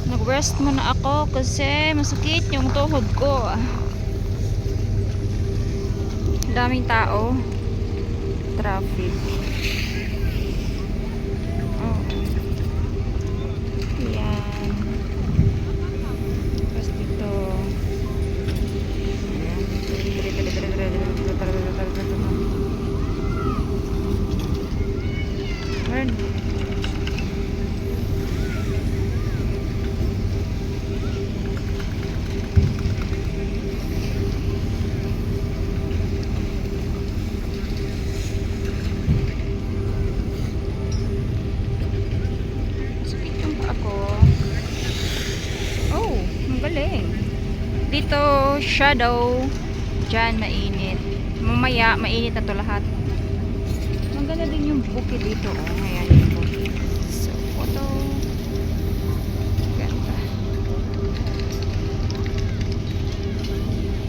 Nag-rest muna ako kasi masakit yung tuhod ko. Daming tao. Traffic. Oh. Yan. Tapos dito. Ayan. Galing. Dito, shadow. Diyan, mainit. Mamaya, mainit na to lahat. Maganda din yung bukid dito. Oh, ayan yung bukid.